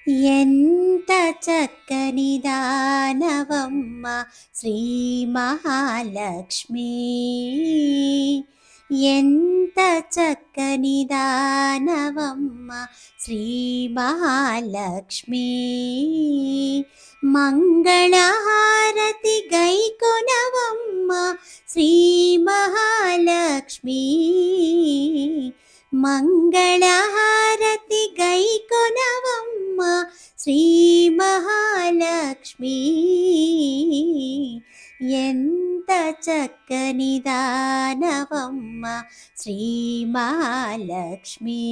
ఎంత చక్కని దానవమ్మ శ్రీ మహాలక్ష్మి. ఎంత చక్కని దానవమ్మ శ్రీ మహాలక్ష్మి. మంగళహారతి గైకొనవమ్మ శ్రీ మహాలక్ష్మి. మంగళహారతి గైకొనవమ్మ శ్రీ మహాలక్ష్మి. ఎంత చక్కని దానవమ్మ శ్రీ మహాలక్ష్మి.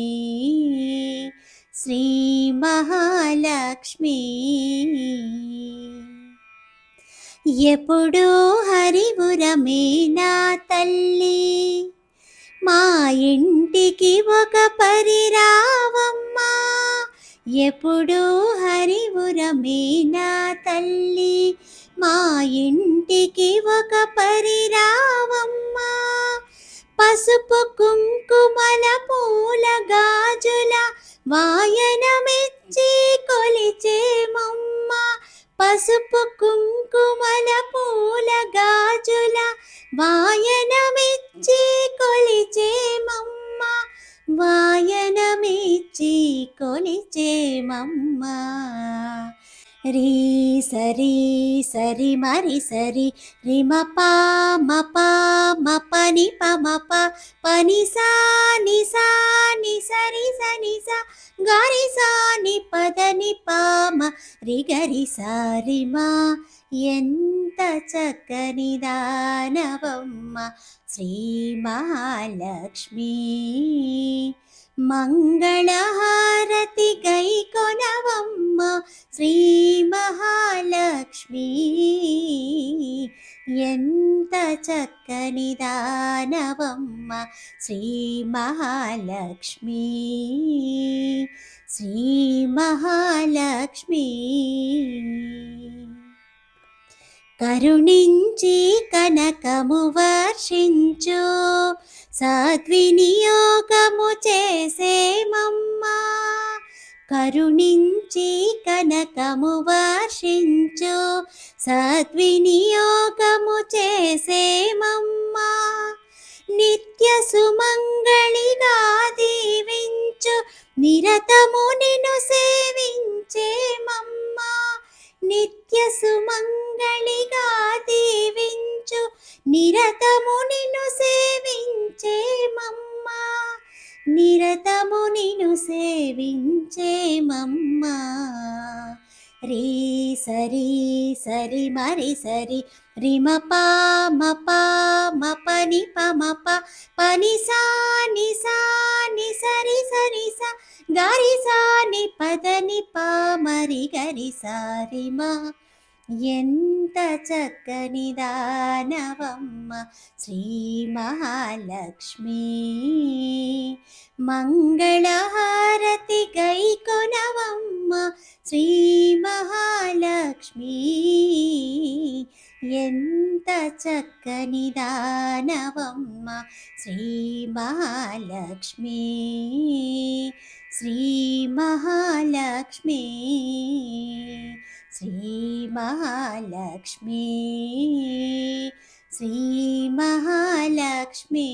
శ్రీ మహాలక్ష్మి. ఎప్పుడూ హరివురమే నా తల్లి, మా ఇంటికి ఒక పరిరావమ్మా. ఎప్పుడూ హరివురమే నా తల్లి, మా ఇంటికి ఒక పరిరావమ్మా. పసుపు కుంకుమల పూల గాజుల వాయనమిచ్చి కొలిచేమమ్మ. పసుపు కుంకుమల పూల గాజుల వాయనమిచ్చి కొలిచేమమ్మ. వాయనమిచ్చి కొలిచేమమ్మ. రీ సరి సరి మరి సరి రిమ పా మ పా మ పని ప మ ప పని సా ని సా ని సరి సని సా గరి సా ని పద ని పా మ రి గరి సా రి మా. ఎంత చక్కని దానవమ్మ శ్రీ మహాలక్ష్మి. మంగళహారతి గైకొనవమ్మ శ్రీ మహాలక్ష్మి. ఎంత చక్కని దానవమ్మ శ్రీ మహాలక్ష్మి. శ్రీ మహాలక్ష్మి. కరుణించి కనకము వర్షించు, సద్వినియోగము చేసేమమ్మా. కరుణించి కనకము వర్షించు, సద్వినియోగము చేసేమమ్మా. నిత్య సుమంగళిగా దీవించు, నిరతము నిన్ను సేవించేమమ్మా. నిత్య సుమంగళిగా దీవించు, నిరతము నిన్ను సేవించేమమ్మా. నిరతము నిన్ను సేవించేమమ్మా. రీ సరి సరి మరి సరి రిమ పా మ పా మ పని ప మ ప పని సా ని సా ని సరి సరి సా గరి సా ని పద ని పా మరి గరి సారి మా. ఎంత చక్కని దానవమ్మ శ్రీ మహాలక్ష్మి. మంగళహారతి గైకొనవమ్మ శ్రీ మహాలక్ష్మి. ఎంత చక్కని దానవమ్మ శ్రీ మహాలక్ష్మి. శ్రీ మహాలక్ష్మి. శ్రీ మహాలక్ష్మి. శ్రీ మహాలక్ష్మి.